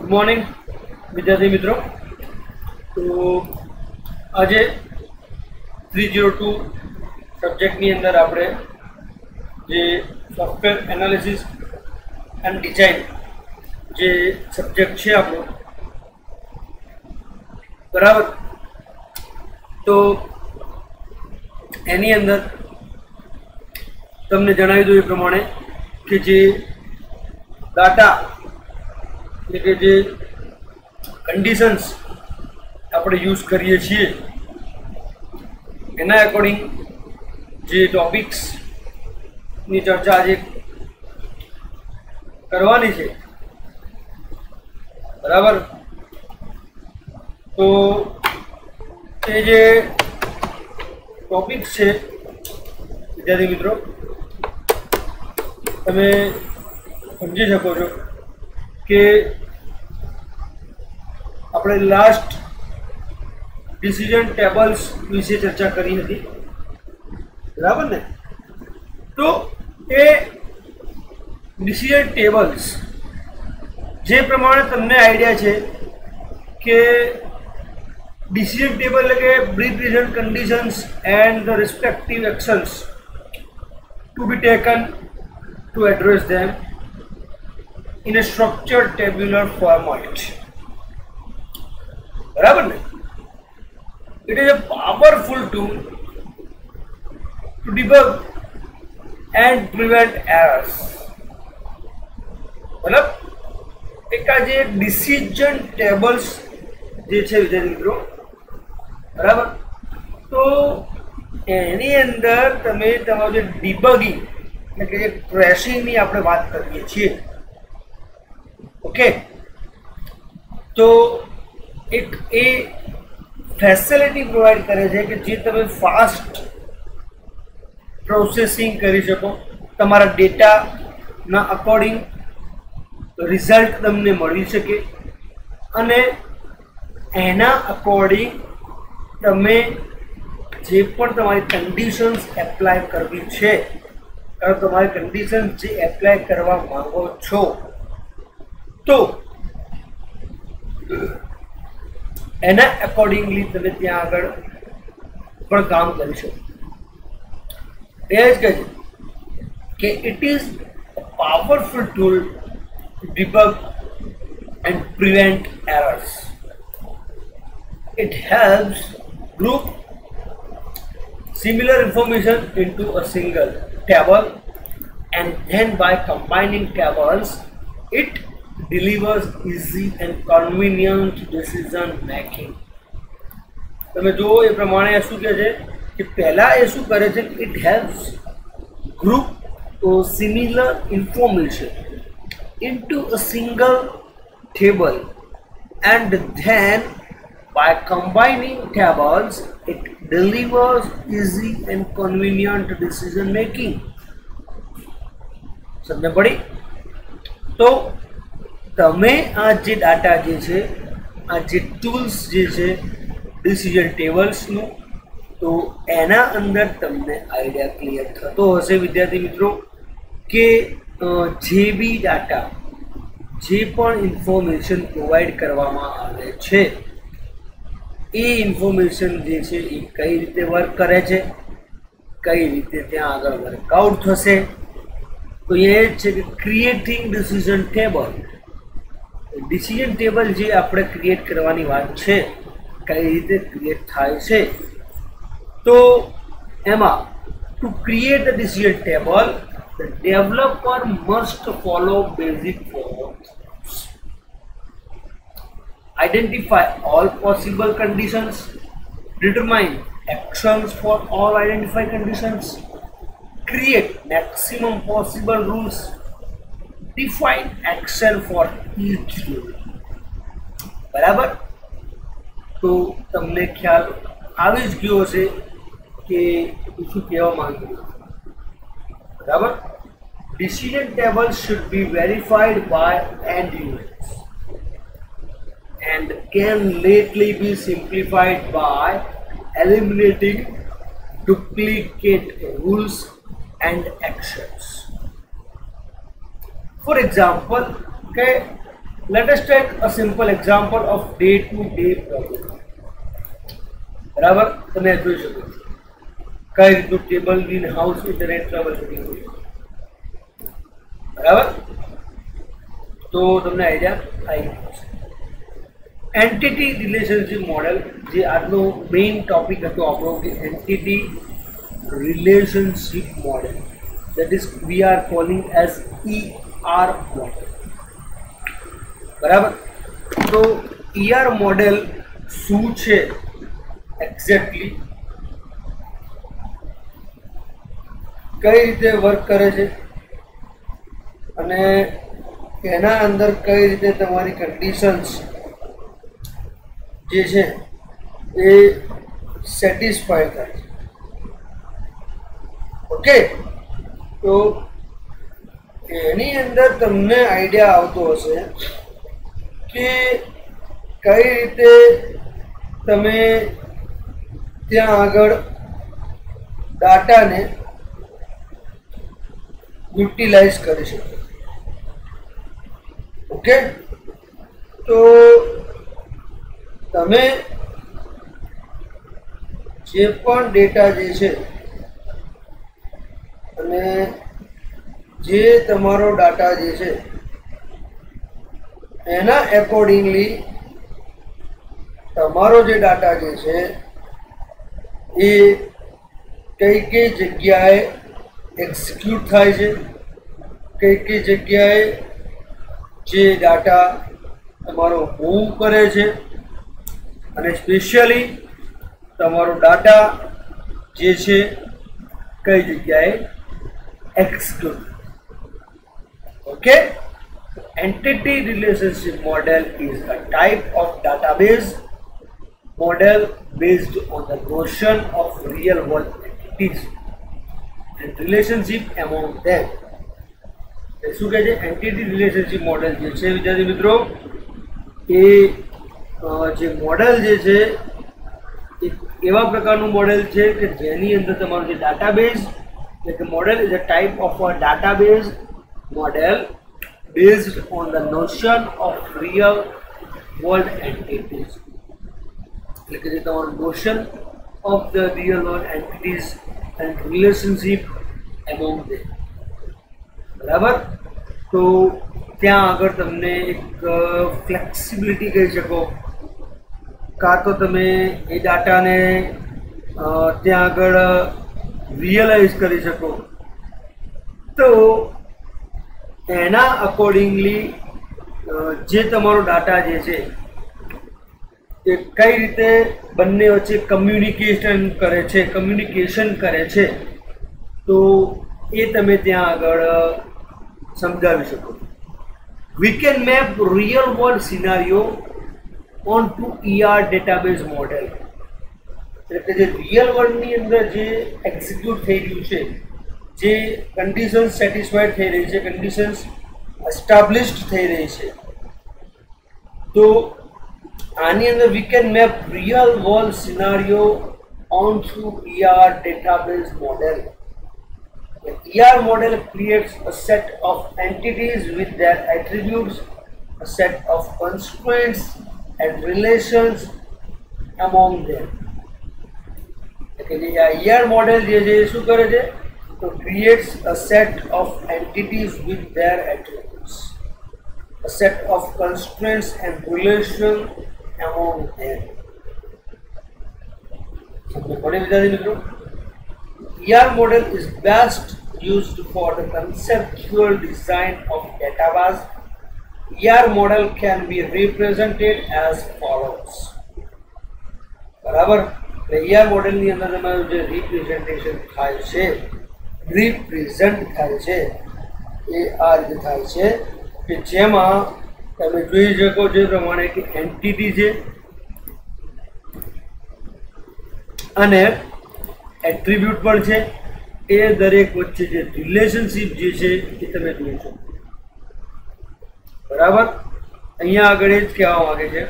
Good morning विद्यार्थी मित्रों। तो आज 302 सब्जेक्टनी अंदर આપણે જે સોફ્ટવેર એનાલિસિસ એન્ડ ડિઝાઇન જે સબ્જેક્ટ છે આપણો, બરાબર, તો એની અંદર તમને જણાવી દઉં એ પ્રમાણે કે જે डाटा એટલે કે જે કન્ડિશન્સ આપણે યુઝ કરીએ છીએ એના એકોર્ડિંગ જે ટોપિક્સની ચર્ચા આજે કરવાની છે, બરાબર। તો એ જે ટોપિક્સ છે વિદ્યાર્થી મિત્રો, તમે સમજી શકો છો કે આપણે લાસ્ટ ડિસિઝન ટેબલ્સ વિશે ચર્ચા કરી હતી, બરાબર ને। તો એ ડિસિઝન ટેબલ્સ જે પ્રમાણે તમને આઈડિયા છે કે ડિસિઝન ટેબલ એટલે કે pre present conditions and the respective actions to be taken to address them in a structured tabular format, बराबर ने। It is a powerful tool to debug and prevent errors। मतलब एक आज डिसीजन टेबल्स जे छे विद्यार्थी मित्रों, बराबर, तो एनी अंदर तमे तमारो जे डिबगिंग એટલે કે જે ક્રેશિંગ ની આપણે વાત કરીએ છીએ, ओके। तो एक ए फैसिलिटी प्रोवाइड करे छे कि जे तमे फास्ट प्रोसेसिंग करी सको, तमारा डेटा ना अकॉर्डिंग रिजल्ट तमने मळी शके अने एना अकॉर्डिंग तमे जे पण तमारी कंडीशन्स एप्लाय करवी छे, कारण तमारी कंडीशन्स जे एप्लाय करवा मांगो छो तो एना अकॉर्डिंगली तमे त्यां आगळ पण काम करी शको। ए ज कहे कि it is a powerful tool to debug and prevent errors. It helps group similar information into a single table and then by combining tables it delivers easy and convenient decision making। તમે જો એ પ્રમાણે શું કહે છે કે પહેલા એ શું કરે છે, it helps group similar information into a single table and then by combining tables it delivers easy and convenient decision making। समझ पड़ी? तो તમે આ જે ડાટા જે છે, આ જે ટૂલ્સ જે છે ડિસિઝન ટેબલ્સનું, તો એના અંદર તમને આઈડિયા ક્લિયર થતો હશે વિદ્યાર્થી મિત્રો કે જે બી ડાટા, જે પણ ઇન્ફોર્મેશન પ્રોવાઈડ કરવામાં આવે છે એ ઇન્ફોર્મેશન જે છે એ કઈ રીતે વર્ક કરે છે, કઈ રીતે ત્યાં આગળ વર્કઆઉટ થશે। તો એ છે કે creating decision table, decision table जे आपणे क्रिएट करवानी बात छे, कई रीते क्रिएट थाय छे। तो एमा to create the decision table the developer must follow basic forms, identify all possible conditions, determine actions for all identified conditions, create maximum possible rules, define action for each rule. बराबर, तो तमने ख्याल आवी ज गयो छे के शुं कहेवा मांगु छुं, बराबर। Decision table should be verified bye and users and can lately be simplified by eliminating duplicate rules and actions। For example, Let us take a simple example of day to day problem. બરાબર, તમે જોઈ શકો છો કઈ રીતનું table in house internet travel setting હોય. બરાબર, તો તમને આઈડિયા આવી ગયો છે. એન્ટિટી રિલેશનશિપ મોડેલ, જે આજનો મેઇન ટોપિક હતો આપણો, કે entity relationship model, that is we are calling as ER model. બરાબર, તો ER મોડેલ શું છે એક્ઝેક્ટલી, કઈ રીતે વર્ક કરે છે અને એના અંદર કઈ રીતે તમારી કન્ડિશન્સ જે છે એ સેટિસ્ફાય થાય છે. ઓકે, તો એની અંદર તમને આઈડિયા આવતો હશે કે કઈ રીતે તમે ત્યાં આગળ ડાટાને યુટિલાઇઝ કરી શકો. ઓકે, તો તમે જે પણ ડેટા જે છે અને જે તમારો ડાટા જે છે એના એકોર્ડિંગલી તમારો જે ડાટા જે છે એ કઈ કઈ જગ્યાએ એક્ઝિક્યુટ થાય છે, કઈ કઈ જગ્યાએ જે ડાટા તમારો મૂવ કરે છે, અને સ્પેશિયલી તમારો ડાટા જે છે કઈ જગ્યાએ execute. Okay, entity relationship model is a type of database model based on the notion of real world entities and relationship among them. શું કહે છે? એન્ટિટી રિલેશનશિપ મોડેલ જે છે વિદ્યાર્થી મિત્રો, એ જે મોડેલ જે છે એક એવા પ્રકારનું મોડેલ છે કે જેની અંદર તમારું જે દાટાબેઝ, એટલે કે model is a type of a database model based on the notion of real world entities. એટલે કે જે તમારું notion of the real world entities and relationship among them. બરાબર, તો ત્યાં આગળ તમને એક ફ્લેક્સિબિલિટી કહી શકો, કાં તો તમે એ ડાટાને ત્યાં આગળ રિયલાઇઝ કરી શકો. તો એના અકોર્ડિંગલી જે તમારો ડાટા જે છે એ કઈ રીતે બંને વચ્ચે કમ્યુનિકેશન કરે છે, તો એ તમે ત્યાં આગળ સમજાવી શકો. We can map real world scenario onto ER database model. એટલે કે જે રિયલ વર્લ્ડની અંદર જે એક્ઝિક્યુટ થઈ રહ્યું છે, જે કન્ડિશન્સ સેટિસ્ફાઈડ થઈ રહી છે, કન્ડિશન્સ એસ્ટાબ્લિશ્ડ થઈ રહી છે, તો આની અંદર we can map real world scenario on through ER database model. ER model creates a set of entities with their attributes, a set of constraints and relations among them. એટલે ER model જે છે શું કરે છે? તો creates a set of entities with their attributes, a set of constraints and relations among them. ER model is best used for the conceptual design of database. ER model can be represented as follows. બરાબર, ER model ની અંદર તમારું જે represent થાય છે એ આ રીતે થાય છે કે જેમાં તમે જોઈ શકો છો એ પ્રમાણે કે એન્ટિટી છે અને એટ્રીબ્યુટ પણ છે, એ દરેક વચ્ચે જે રિલેશનશિપ જે છે એ તમે જોઈ શકો. બરાબર, અહીંયા આગળ એ જ કહેવા માંગે છે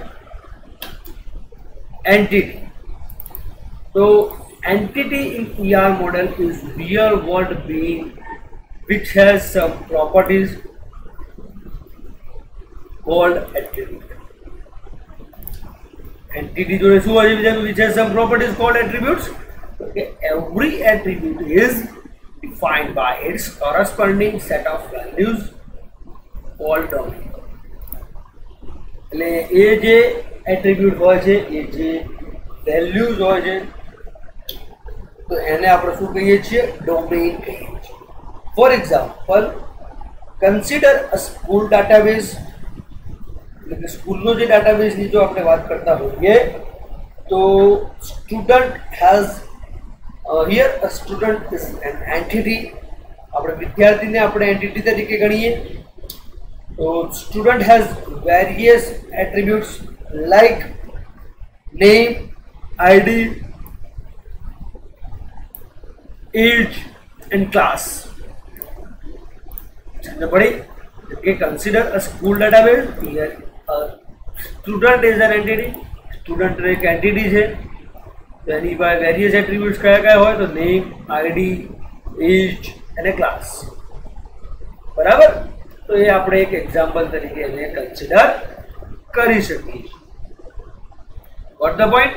એન્ટિટી. તો entity in ER model is real world being which has some properties called attribute. Entity જોડે શું હોય છે, which has some properties called attributes. Okay, every attribute is defined by its corresponding set of values called domain. એટલે એ જે attribute હોય છે, એ જે values હોય છે, તો એને આપણે શું કહીએ છીએ, ડોમેઇન કહીએ છીએ. For example, consider a school database. એટલે કે સ્કૂલનો જે ડેટાબેઝની જો આપણે વાત કરતા હોઈએ તો student has here a student is an entity. આપણે વિદ્યાર્થીને આપણે એન્ટિટી તરીકે ગણીએ તો student has various attributes like name, ID, age and class. પડી કે consider a school database. Here student is an entity. Student એક એન્ટિટી છે, તો એની પાસે વેરિયસ એટ્રીબ્યુટ્સ કયા કયા હોય તો નેમ, આઈડી, એજ અને ક્લાસ. બરાબર. તો એ આપણે એક એક્ઝામ્પલ તરીકે એને કન્સિડર કરી શકીએ. Vote the point?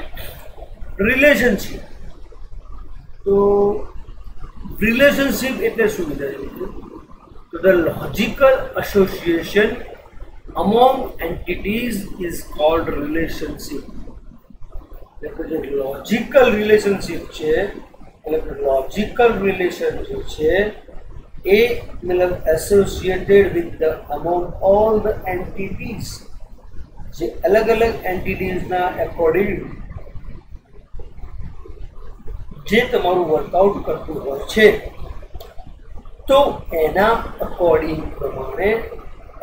રિલેશનશિપ. તો રિલેશનશિપ એટલે શું વિચાર્યું? તો the logical association among entities is called relationship. એટલે જે લોજિકલ રિલેશનશિપ છે, એટલે લોજિકલ રિલેશનશિપ છે એ મતલબ associated with the among all the entities. જે અલગ અલગ એન્ટિટીઝના એકોર્ડિંગ જે તમારું વર્કઆઉટ કરતું હોય છે, તો એના અકોર્ડિંગ પ્રમાણે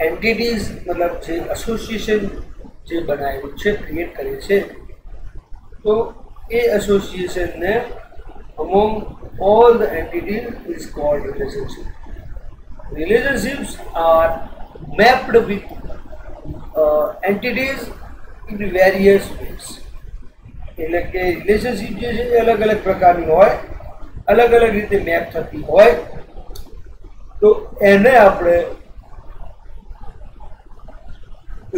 એન્ટિટીઝ મતલબ જે એસોસિએશન જે બનાવ્યું છે, ક્રિએટ કરે છે, તો એ એસોસિએશનને among all the entities is called relationship. Relationships are mapped with entities in various ways. એટલે કે રિલેશનશિપ જે છે એ અલગ અલગ પ્રકારની હોય, અલગ અલગ રીતે મેપ થતી હોય, તો એને આપણે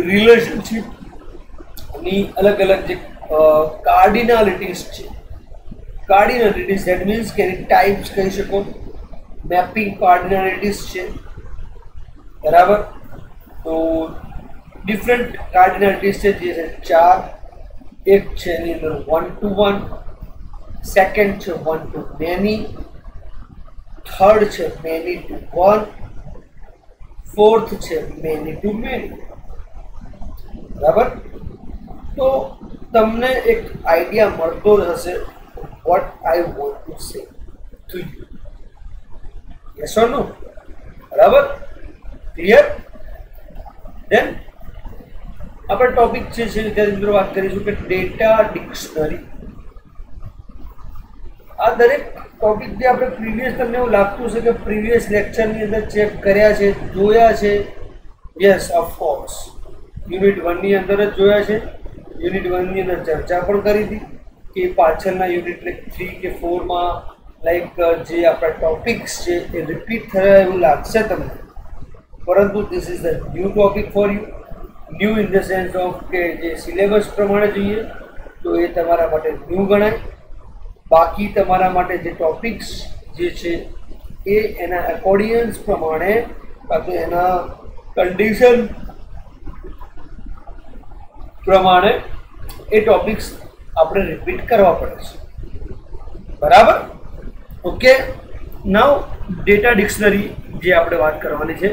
રિલેશનશિપની અલગ અલગ જે કાર્ડિનાલિટીઝ છે, કાર્ડિનાલિટીઝ દેટ મીન્સ કે એની ટાઈપ્સ કહી શકો. મેપિંગ કાર્ડિનાલિટીઝ છે, બરાબર. તો ડિફરન્ટ કાર્ડિનાલિટીઝ છે, જે છે 4. એક છે એની અંદર 1 to 1, સેકન્ડ છે 1 to many, થર્ડ છે many to 1, ફોર્થ છે many to many. બરાબર. તો તમને એક આઈડિયા મળતો જ હશે what I want to say to you. Yes or no? બરાબર. ક્લિયર? ધેન આપણે ટોપિક છે વિદ્યાર્થી મિત્રો વાત કરીશું કે ડેટા ડિક્શનરી. આ દરેક ટોપિક જે આપણે પ્રીવિયસ, તમને એવું લાગતું છે કે પ્રીવિયસ લેક્ચરની અંદર ચેક કર્યા છે, જોયા છે? Yes, of course. યુનિટ 1 ની અંદર જ જોયા છે. યુનિટ 1 ની અંદર ચર્ચા પણ કરી હતી કે પાછળના યુનિટ 3 કે 4 માં લાઈક જે આપણા ટોપિક્સ છે એ રિપીટ થયા એવું લાગશે તમને, પરંતુ this is the new topic for you. New in the sense of કે જે સિલેબસ પ્રમાણે જોઈએ તો એ તમારા માટે ન્યૂ ગણાય. બાકી તમારા માટે જે ટોપિક્સ જે છે એ એના એકોર્ડિયન્સ પ્રમાણે કાં તો એના કન્ડિશન પ્રમાણે એ ટોપિક્સ આપણે રિપીટ કરવા પડે છે. બરાબર. ઓકે. નાઉ ડેટા ડિક્શનરી જે આપણે વાત કરવાની છે,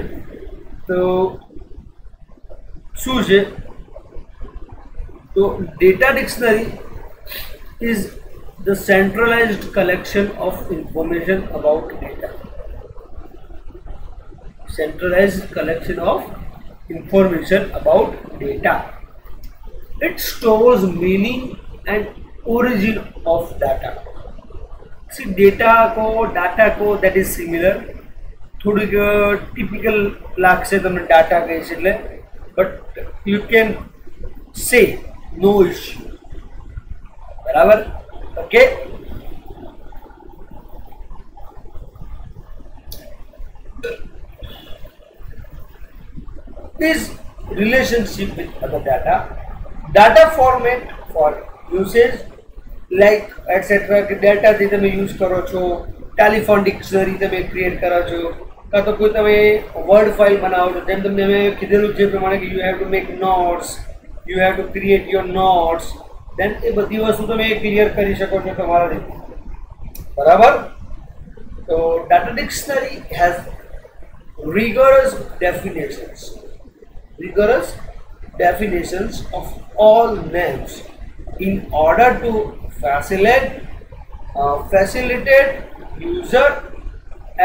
તો શું છે? તો data dictionary is the centralized collection of information about data. Centralized collection of information about data. It stores meaning and origin of data. See, data ko that is similar. થોડીક ટિપિકલ લાગશે તમને ડાટા કહે છે એટલે, but you can say no issue. બરાબર. Okay. This relationship with other data, data format for usage like etc. કે ડેટાથી તમે use કરો છો, ટેલિફોન ડિક્શનરી તમે ક્રિએટ કરો છો, કાં તો કોઈ તમે વર્ડ ફાઇલ બનાવો છો, જેમ તમને મેં કીધેલું છે પ્રમાણે કે you have to make notes, you have to create your notes, then એ બધી વસ્તુ તમે ક્લિયર કરી શકો છો તમારા રીતે, બરાબર. તો data dictionary has rigorous definitions of all names in order to facilitate user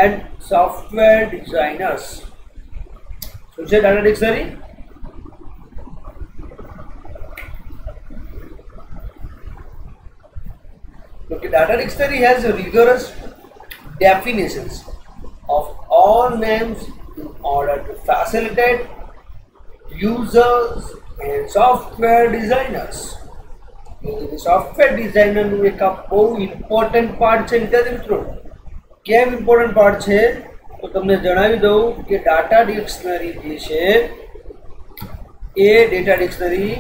and software designers. So say data dictionary. Okay, data dictionary has rigorous definitions of all names in order to facilitate users and software designers. Software ડિઝાઇનરનું એક આ બહુ important part છે વિદ્યાર્થી મિત્રો. કેમ important part છે તો તમને જણાવી દઉં કે ડાટા ડિક્શનરી જે છે એ ડેટા ડિક્શનરી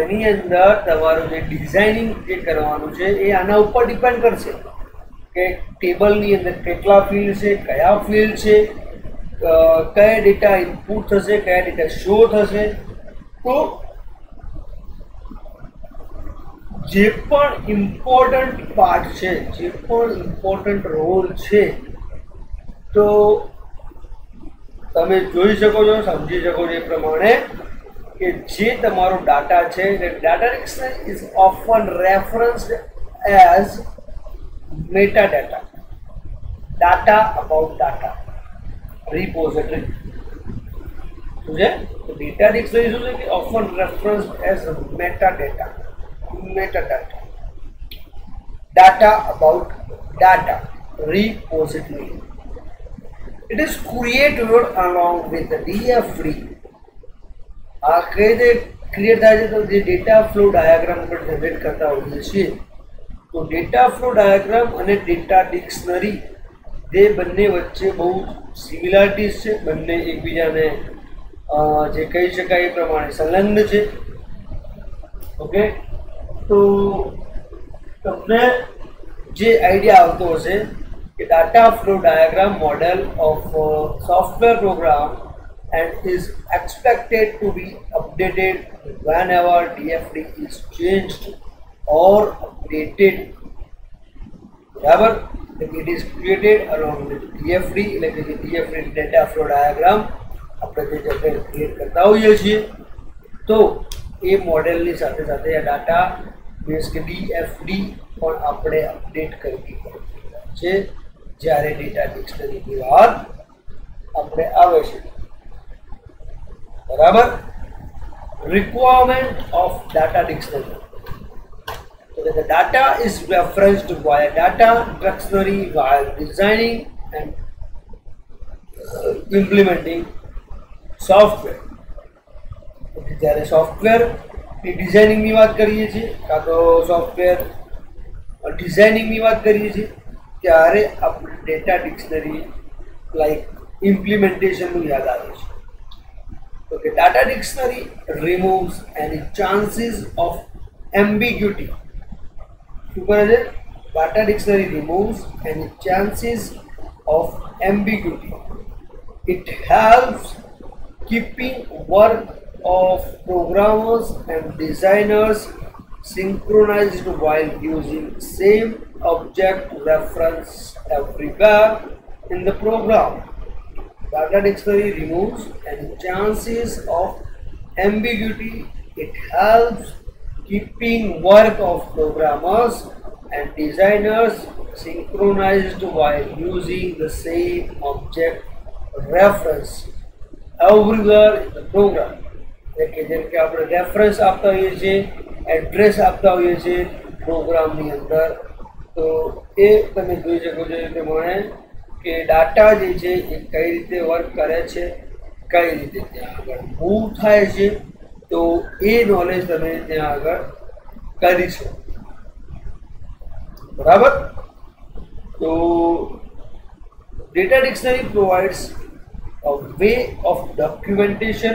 એની અંદર તમારું જે ડિઝાઇનિંગ જે કરવાનું છે એ આના ઉપર ડિપેન્ડ કરશે કે ટેબલની અંદર કેટલા ફિલ્ડ છે, કયા ફિલ્ડ છે, કયા ડેટા ઇનપુટ થશે, કયા ડેટા શો થશે. તો જે પણ ઇમ્પોર્ટન્ટ પાર્ટ છે, જે પણ ઇમ્પોર્ટન્ટ રોલ છે, તો તમે જોઈ શકો છો, સમજી શકો છો એ પ્રમાણે કે જે તમારો ડાટા છે, data dictionary is often referenced as metadata, data about data, repository. समझे? तो डेटा डिक्शनरी શું છે કે often referenced as metadata, data about data, repository. It is created along with the DFD. આ કઈ રીતે ક્રિએટ થાય છે તો જે ડેટા ફ્લો ડાયાગ્રામ પર જનરેટ કરતા હોઈએ છીએ, તો ડેટા ફ્લો ડાયાગ્રામ અને ડેટા ડિક્શનરી તે બંને વચ્ચે બહુ સિમિલારિટીઝ છે, બંને એકબીજાને જે કહી શકાય એ પ્રમાણે સંલગ્ન છે. ઓકે, તો તમને જે આઈડિયા આવતો હશે કે data flow diagram model of software program and is expected to be updated whenever DFD is changed or updated. Barabar, it is created along with DFD, like the DFD data flow diagram આપણે જે જગ્યાએ create કરતા હોઈએ છીએ, તો એ મોડેલની સાથે સાથે આ ડાટા બેઝ કે DFD પણ આપણે અપડેટ કરવી પડે છે જ્યારે ડેટા ડિક્શનરીની વાત આપણે આવે છે. બરાબર. Requirement of data dictionary. So the data is referenced via data dictionary while designing and implementing software. જ્યારે સોફ્ટવેર ની ડિઝાઇનિંગની વાત કરીએ છીએ કાં તો સોફ્ટવેર ડિઝાઇનિંગની વાત કરીએ છીએ ત્યારે આપણે ડેટા ડિક્શનરી લાઈક ઇમ્પ્લિમેન્ટેશનનું યાદ આવે છે. Okay, data dictionary removes any chances of ambiguity. Data dictionary removes any chances of ambiguity. It helps keeping work of programmers and designers synchronized while using same object reference everywhere in the program. Data dictionary removes any chances of ambiguity. It helps keeping work of programmers and designers synchronized while using the same object reference everywhere in the program. એટલે જેમ કે આપણે reference આપતા હોઈએ છીએ, address આપતા હોઈએ છીએ પ્રોગ્રામની અંદર, તો એ તમે જોઈ શકો છો એ પ્રમાણે કે ડાટા જે છે એ કઈ રીતે વર્ક કરે છે, કઈ રીતે ત્યાં આગળ મૂવ થાય છે, તો એ નોલેજ તમે ત્યાં આગળ કરી શકો. બરાબર. તો data dictionary provides a way of documentation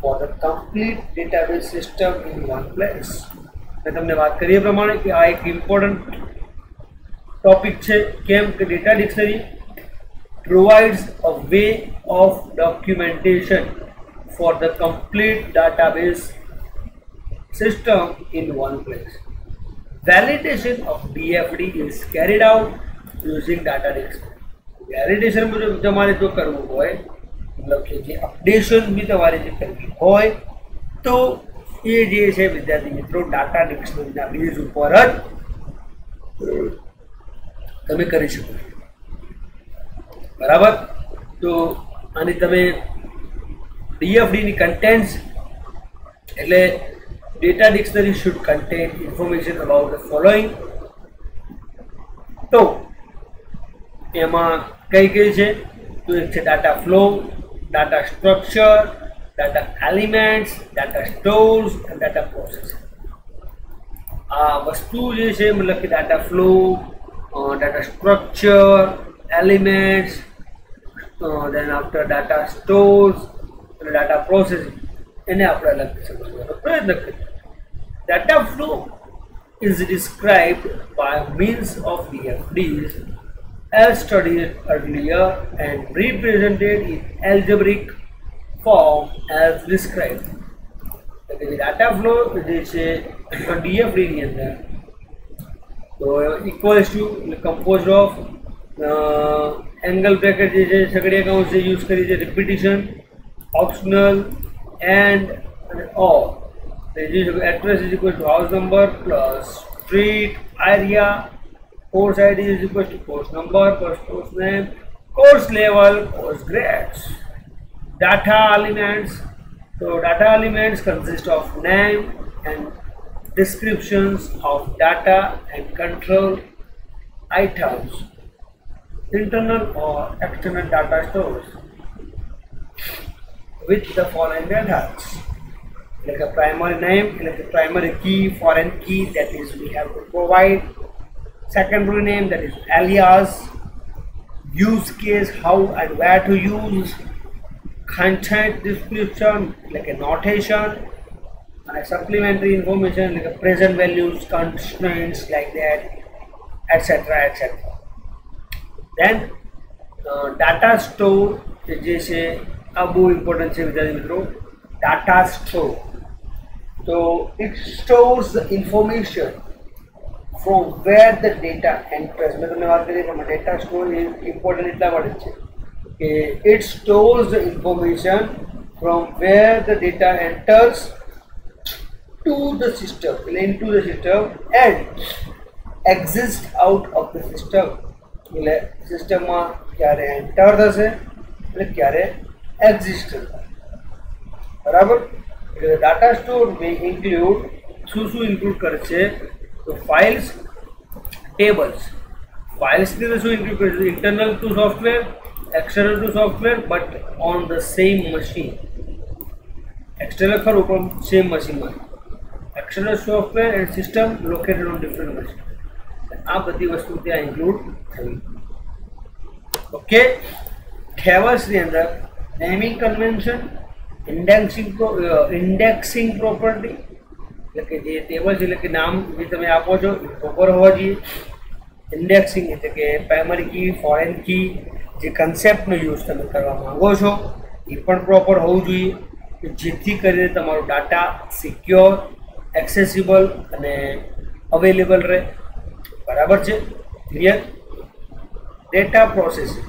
for the complete database system in one place. मैं તમને વાત કરી એ પ્રમાણે કે આ એક ઇમ્પોર્ટન્ટ ટોપિક છે. કેમ કે data dictionary provides a way of documentation for the complete database system in one place. Validation of DFD is carried out using data dictionary. Validation मुझे તમારે જો કરવું હોય मतलब કે જે અપડેશન બી તમારે જે કરવી હોય તો એ જે છે વિદ્યાર્થી મિત્રો ડાટા ડિક્શનરીના બેઝ ઉપર જ તમે કરી શકો છો. બરાબર. તો આની તમે DFDની કન્ટેન્ટ્સ એટલે data dictionary should contain information about the following. તો એમાં કઈ કઈ છે તો એક છે data flow, data structure, data elements, data stores and data processing. આ વસ્તુ જે છે મતલબ કે data flow, data structure, elements, then after data stores and data processing એને આપણે અલગથી સમજવાનો પ્રયત્ન કરીએ. Data flow is described by means of DFDs as studied earlier and represented in algebraic form as described. Data flow જે છે DFD ની અંદર તો equals to composed of angle bracket જે છે સગડી અકાઉન્ટ છે યુઝ કરી છે repetition, optional and all. Address is equal to house number plus street, area, course ID is equal to course number plus course name, course level, course grades. Data elements. So data elements consist of name and descriptions of data and control items, internal or external data stores with the following methods. Like a primary name, like a primary key, foreign key, that is we have to provide. Secondary name, that is alias. Use case, how and where to use. Content description, like a notation. And a supplementary information, like a present values, constraints, like that, etc., etc. Then data store, जैसे अब वो important है विद्यार्थी मित्रों. Data store तो it stores the information from where the data enters. मैं तुमने बात करी from data store important इतना बड़ा है कि it stores the information from where the data enters to the system, into the system and exist out of the system. એટલે સિસ્ટમમાં ક્યારે એન્ટર થશે એટલે ક્યારે એક્ઝિસ્ટ થશે. બરાબર. એટલે ડાટા સ્ટોર મે ઇન્ક્લુડ શું ઇન્ક્લુડ કરે છે તો ફાઇલ્સ, ટેબલ્સ. ફાઇલ્સની અંદર શું ઇન્ક્લુડ કરે છે internal to software, external to software but on the same machine. External ખરું પણ સેમ મશીનમાં. External software and system located on different machine. આ બધી વસ્તુ ત્યાં ઇન્ક્લુડ થવી. ઓકે. ટેબલ્સની અંદર નેમિંગ કન્વેન્શન, ઇન્ડેક્સિંગ પ્રોપર્ટી એટલે કે જે ટેબલ છે એટલે કે નામ જે તમે આપો છો એ પ્રોપર હોવા જોઈએ. ઇન્ડેક્સિંગ એટલે કે પ્રાઇમરી કી, ફોરેન કી, જે કન્સેપ્ટનો યુઝ તમે કરવા માંગો છો એ પણ પ્રોપર હોવું જોઈએ કે જેથી કરીને તમારો ડાટા સિક્યોર, એક્સેસિબલ અને અવેલેબલ રહે. બરાબર છે. ક્લિયર. ડેટા પ્રોસેસિંગ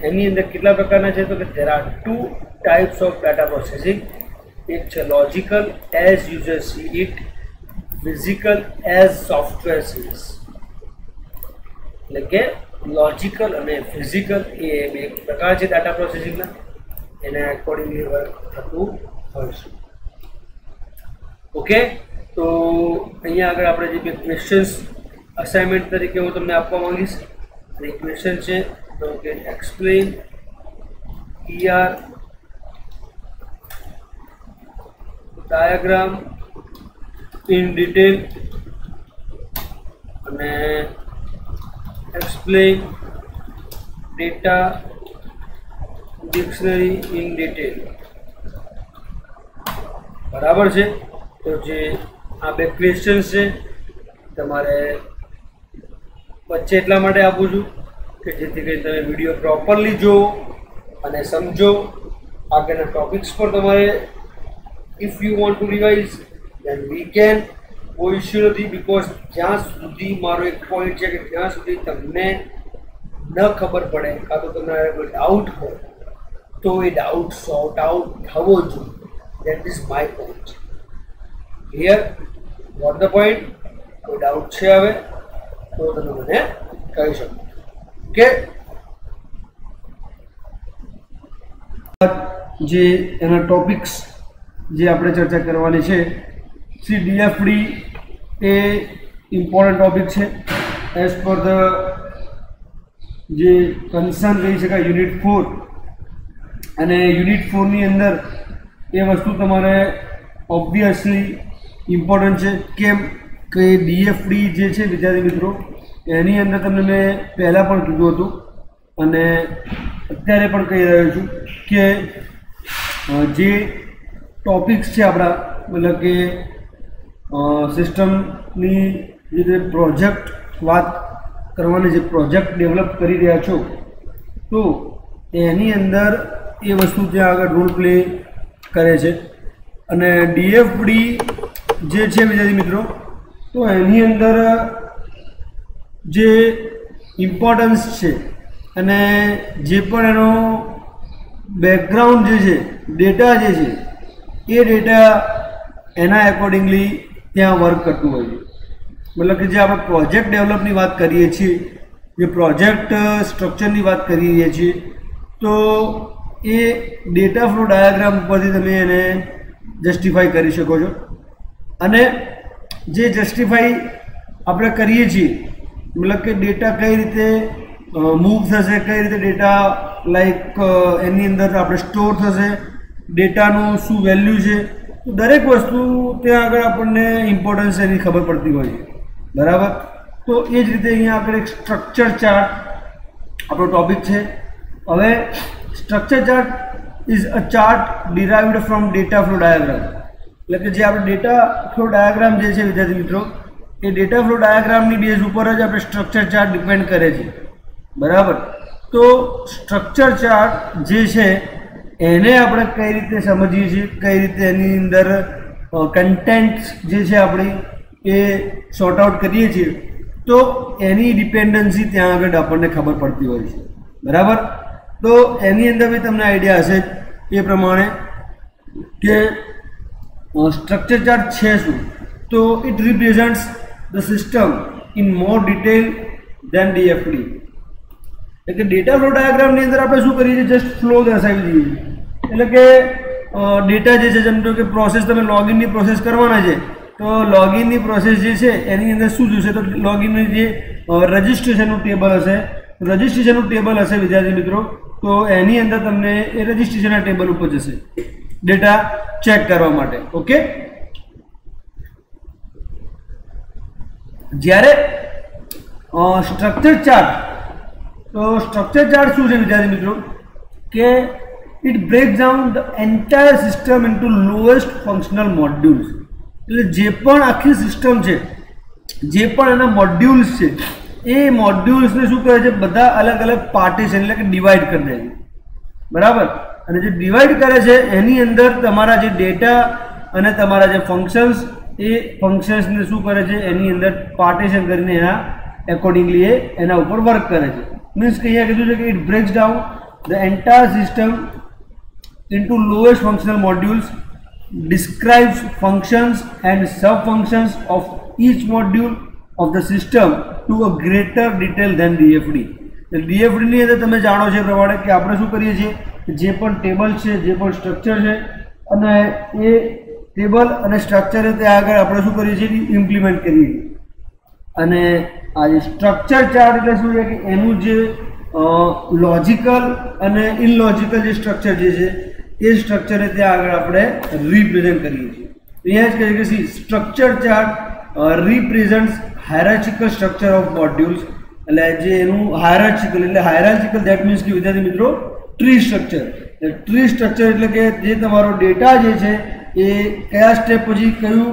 એની અંદર કેટલા પ્રકારના છે તો કે there are two types of data processing. એક છે logical as user see it, physical as software sees. એટલે કે લોજિકલ અને ફિઝિકલ એ બે પ્રકાર છે ડાટા પ્રોસેસિંગના. એને એકોર્ડિંગલી વર્ક થતું હોય છે. ઓકે. તો અહીંયા આગળ આપણે જે બે ક્વેશ્ચન્સ અસાઇનમેન્ટ તરીકે હું તમને આપવા માંગીશ. અને ક્વેશ્ચન છે તો કે explain ER diagram in detail અને explain data dictionary in detail. બરાબર છે. તો જે આ બે ક્વેશ્ચન્સ છે તમારે વચ્ચે એટલા માટે આપું છું કે જેથી કરી તમે વિડીયો પ્રોપરલી જુઓ અને સમજો. આગળના ટોપિક્સ પર તમારે if you want to revise then we can. કોઈ ઇશ્યુ નથી, બિકોઝ જ્યાં સુધી મારો એક પોઈન્ટ છે કે જ્યાં સુધી તમને ન ખબર પડે કાં તો તમારે કોઈ ડાઉટ હોય તો એ ડાઉટ સોર્ટ આઉટ થવો જોઈએ. That is my point. Clear? Vote the point? કોઈ ડાઉટ છે હવે તો તમે મને કહી શકો. ઓકે, જે એના ટોપિક્સ જે આપણે ચર્ચા કરવાની છે, સી ડીએફડી એ ઇમ્પોર્ટન્ટ ટોપિક છે એઝ પર ધ જે કન્સર્ન કહી શકાય યુનિટ 4. અને યુનિટ 4ની અંદર એ વસ્તુ તમારે ઓબ્વિયસલી ઇમ્પોર્ટન્ટ છે. કેમ કે ડીએફડી જે છે વિદ્યાર્થી મિત્રો, એની અંદર તમને મેં પહેલાં પણ કીધું હતું અને અત્યારે પણ કહી રહ્યો છું કે જે ટોપિક્સ છે આપણા, મતલબ કે સિસ્ટમની જે પ્રોજેક્ટ વાત કરવાની, જે પ્રોજેક્ટ ડેવલપ કરી રહ્યા છો તો એની અંદર એ વસ્તુ ત્યાં આગળ રોલ પ્લે કરે છે. અને ડીએફડી જે છે વિદ્યાર્થી મિત્રો, તો એની અંદર જે ઇમ્પોર્ટન્સ છે અને જે પણ એનો બેકગ્રાઉન્ડ જે છે, ડેટા જે છે, એ ડેટા એના એકોર્ડિંગલી ત્યાં વર્ક કરતું હોય છે. મતલબ કે જે આપણે પ્રોજેક્ટ ડેવલપની વાત કરીએ છીએ, જે પ્રોજેક્ટ સ્ટ્રક્ચરની વાત કરીએ છીએ, તો એ ડેટા ફ્લો ડાયાગ્રામ ઉપરથી તમે એને જસ્ટિફાઈ કરી શકો છો. અને જે જસ્ટિફાઈ આપણે કરીએ છીએ, મતલબ કે ડેટા કઈ રીતે મૂવ થશે, કઈ રીતે ડેટા લાઈક એની અંદર આપણે સ્ટોર થશે, ડેટાનું શું વેલ્યુ છે, તો દરેક વસ્તુ ત્યાં આગળ આપણને ઇમ્પોર્ટન્સ એની ખબર પડતી હોય છે. બરાબર? તો એ જ રીતે અહીંયા આગળ એક સ્ટ્રક્ચર ચાર્ટ આપણો ટોપિક છે. હવે structure chart is a chart derived from data flow diagram. એટલે કે જે આપણે ડેટા ફ્લો ડાયાગ્રામ જે છે વિદ્યાર્થી મિત્રો, એ ડેટા ફ્લો ડાયાગ્રામની બેઝ ઉપર જ આપણે સ્ટ્રક્ચર ચાર્ટ ડિપેન્ડ કરે છે. બરાબર? તો સ્ટ્રક્ચર ચાર્ટ જે છે એને આપણે કઈ રીતે સમજીએ છીએ, કઈ રીતે એની અંદર કન્ટેન્ટ જે છે આપણી એ સોર્ટ આઉટ કરીએ છીએ, તો એની ડિપેન્ડન્સી ત્યાં આગળ આપણને ખબર પડતી હોય છે. બરાબર? તો એની અંદર બી તમને આઈડિયા હશે એ પ્રમાણે કે સ્ટ્રક્ચર ચાર્ટ છે શું. તો it represents the system in more detail than DFD. એટલે કે ડેટા ફ્લો ડાયાગ્રામની અંદર આપણે શું કરીએ છીએ, જસ્ટ ફ્લો દર્શાવી દઈએ છીએ. એટલે કે ડેટા જે છે, જેમ કે પ્રોસેસ તમે લોગિનની પ્રોસેસ કરવાના છે, તો લોગિનની પ્રોસેસ જે છે એની અંદર શું જોશે, તો લોગિનની જે રજિસ્ટ્રેશનનું ટેબલ હશે, રજિસ્ટ્રેશનનું ટેબલ હશે વિદ્યાર્થી મિત્રો, તો એની અંદર તમને એ રજિસ્ટ્રેશનના ટેબલ ઉપર જશે ડેટા ચેક કરવા માટે. ઓકે, જ્યારે સ્ટ્રક્ચર ચાર્ટ, તો સ્ટ્રક્ચર ચાર્ટ શું છે વિદ્યાર્થી મિત્રો, કે it break down the entire system into lowest functional modules. એટલે જે પણ આખી સિસ્ટમ છે, જે પણ એના મોડ્યુલ્સ છે, એ મોડ્યુલ્સને શું કરે છે, બધા અલગ અલગ પાર્ટીશન એટલે કે ડિવાઈડ કરી દે છે. બરાબર? અને જે ડિવાઈડ કરે છે એની અંદર તમારા જે ડેટા અને તમારા જે ફંક્શન્સ, એ ફંક્શન્સને શું કરે છે, એની અંદર પાર્ટીશન કરીને એના એકોર્ડિંગલી એ એના ઉપર વર્ક કરે છે. મીન્સ કે અહીંયા કીધું છે કે it breaks down the entire system into lowest functional modules, describes functions and sub-functions of each module of the system to a greater detail than DFD. DFD ની અંદર તમે જાણો છો એ પ્રમાણે કે આપણે શું કરીએ છીએ, જે પણ ટેબલ છે, જે પણ સ્ટ્રક્ચર છે, અને એ ટેબલ અને સ્ટ્રક્ચર તે આગળ આપણે શું કરીએ છીએ, ઇમ્પ્લિમેન્ટ કરીએ છીએ. અને આ જે સ્ટ્રક્ચર ચાર્ટ એટલે શું છે કે એનું જે લોજિકલ અને ઇનલોજિકલ જે સ્ટ્રક્ચર જે છે એ સ્ટ્રક્ચરને ત્યાં આગળ આપણે રિપ્રેઝેન્ટ કરીએ છીએ. અહીંયા જ કહીએ કે see structure chart represents hierarchical structure of modules. એટલે જે એનું હાયરાર્ચિકલ, એટલે હાયરાર્ચિકલ દેટ મીન્સ કે વિદ્યાર્થી મિત્રો ટ્રી સ્ટ્રક્ચર. ટ્રી સ્ટ્રક્ચર એટલે કે જે તમારો ડેટા જે છે એ કયા સ્ટેપ પછી કયું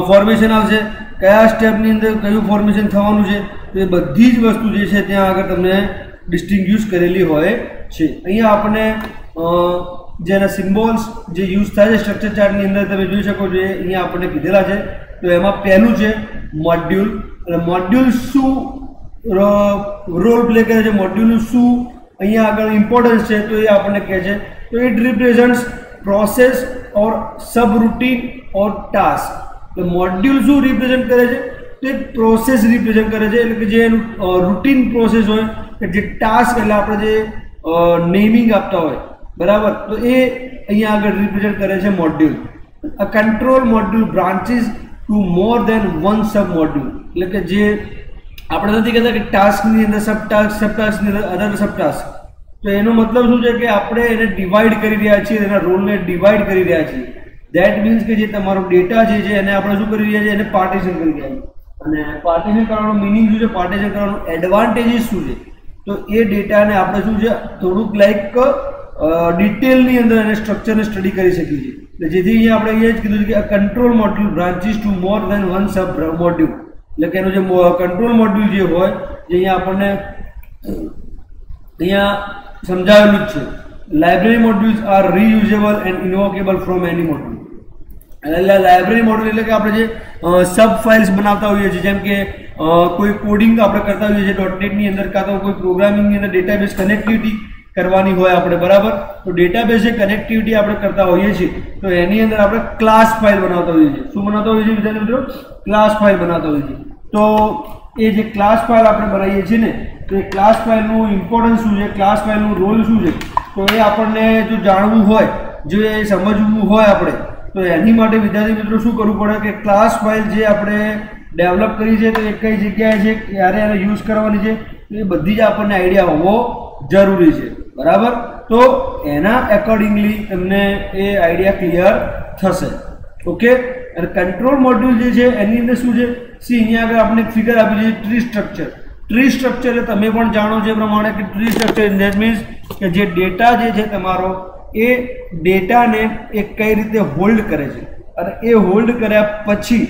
ફોર્મેશન આવશે, કયા સ્ટેપની અંદર કયું ફોર્મેશન થવાનું છે, તો એ બધી જ વસ્તુ જે છે ત્યાં આગળ તમને ડિસ્ટિંગ્યુશ કરેલી હોય છે. અહીંયા આપણે જેના સિમ્બોલ્સ જે યુઝ થાય છે સ્ટ્રક્ચર ચાર્ટની અંદર તમે જોઈ શકો છો, અહીંયા આપણને કીધેલા છે. તો એમાં પહેલું છે મોડ્યુલ. અને મોડ્યુલ શું રોલ પ્લે કરે છે, મોડ્યુલનું શું અહીંયા આગળ ઇમ્પોર્ટન્સ છે, તો એ આપણને કહે છે તો it represents process or subroutine or task. તો મોડ્યુલ શું રિપ્રેઝન્ટ કરે છે, તો એક પ્રોસેસ રિપ્રેઝન્ટ કરે છે, એટલે કે જે એનું રૂટીન પ્રોસેસ હોય કે જે ટાસ્ક એટલે આપણે જે નેમિંગ આપતા હોય બરાબર, તો એ અહીંયા આગળ રિપ્રેઝન્ટ કરે છે મોડ્યુલ. અ કંટ્રોલ મોડ્યુલ બ્રાન્ચીસ ટુ મોર દેન વન સબ મોડ્યુલ. એટલે કે જે આપણે નથી કહેતા કે ટાસ્કની અંદર સબ ટાસ્કની અંદર અધર સબ ટાસ્ક, તો એનો મતલબ શું છે કે આપણે એને ડિવાઈડ કરી રહ્યા છીએ, એના રોલને ડિવાઈડ કરી રહ્યા છીએ. દેટ મીન્સ કે જે તમારો ડેટા જે છે એને આપણે શું કરી રહ્યા છીએ, એને પાર્ટીશન કરી રહ્યા છીએ. અને પાર્ટીશન કરવાનું મિનિંગ શું છે, પાર્ટીશન કરવાનું એડવાન્ટેજીસ શું છે, તો એ ડેટાને આપણે શું છે થોડુંક લાઈક ડિટેલની અંદર એને સ્ટ્રક્ચરને સ્ટડી કરી શકીએ છીએ. એટલે જેથી અહીંયા આપણે અહીંયા જ કીધું છે કે આ કંટ્રોલ મોડ્યુલ બ્રાન્ચીસ ટુ મોર દેન વન સબ મોડ્યુલ. એટલે કે એનું જે કંટ્રોલ મોડ્યુલ જે હોય જે અહીંયા આપણને અહીંયા સમજાવેલું જ છે. Library modules are reusable and invocable from any module. એટલે લાઇબ્રેરી મોડ્યુલ એટલે કે આપણે જે સબ ફાઇલ્સ બનાવતા હોઈએ છીએ, જેમ કે કોઈ કોડિંગ આપણે કરતા હોઈએ છીએ .NET અંદર, કાં તો કોઈ પ્રોગ્રામિંગની અંદર ડેટાબેઝ કનેક્ટિવિટી કરવાની હોય આપણે બરાબર, તો ડેટાબેઝ જે કનેક્ટિવિટી આપણે કરતા હોઈએ છીએ તો એની અંદર આપણે ક્લાસ ફાઇલ બનાવતા હોઈએ છીએ. શું બનાવતા હોઈએ છીએ વિદ્યાર્થી મિત્રો? ક્લાસ ફાઇલ બનાવતા હોઈએ છીએ. તો એ જે ક્લાસ ફાઇલ આપણે બનાવીએ છીએ ને, તો એ ક્લાસ ફાઇલનું ઇમ્પોર્ટન્સ શું છે, ક્લાસ ફાઇલનું રોલ શું છે, તો એ આપણને જો જાણવું હોય, જો એ સમજવું હોય આપણે, તો એની માટે વિદ્યાર્થી મિત્રો શું કરવું પડે કે ક્લાસ ફાઇલ જે આપણે ડેવલપ કરી છે તો એ કઈ જગ્યાએ છે, ક્યારે એને યુઝ કરવાની છે, તો એ બધી જ આપણને આઈડિયા હોવો જરૂરી છે બરાબર. તો એના એકોર્ડિંગલી તમને એ આઈડિયા ક્લિયર થશે. ઓકે. અને કંટ્રોલ મોડ્યુલ જે છે એની અંદર શું છે, સી અહીંયા આગળ આપણે એક ફિગર આપી છે ટ્રી સ્ટ્રક્ચર. ટ્રી સ્ટ્રક્ચર એટલે તમે પણ જાણો છો એ પ્રમાણે કે ટ્રી સ્ટ્રક્ચર ધેટ મીન્સ કે જે ડેટા જે છે તમારો એ ડેટાને એ કઈ રીતે હોલ્ડ કરે છે, અને એ હોલ્ડ કર્યા પછી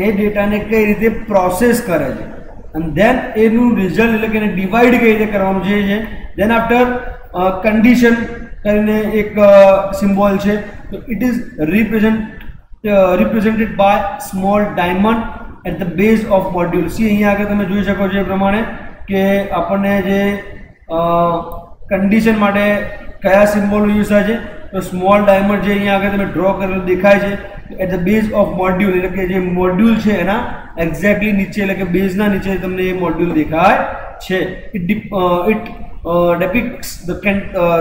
એ ડેટાને કઈ રીતે પ્રોસેસ કરે છે, અને ધેન એનું રિઝલ્ટ એટલે કે એને ડિવાઈડ કઈ રીતે કરવાનું છે. ધેન આફ્ટર કન્ડિશન કરીને એક સિમ્બોલ છે, તો it is represented by small diamond at the base of module. See અહીંયા આગળ તમે જોઈ શકો છો એ પ્રમાણે કે આપણને જે કન્ડિશન માટે કયા સિમ્બોલનો યુઝ થાય છે, તો સ્મોલ ડાયમંડ જે અહીંયા આગળ તમે ડ્રો કરેલું દેખાય છે at the base of module, એટલે કે જે મોડ્યુલ છે એના એક્ઝેક્ટલી નીચે એટલે કે બેઝના નીચે તમને એ મોડ્યુલ દેખાય છે. It depicts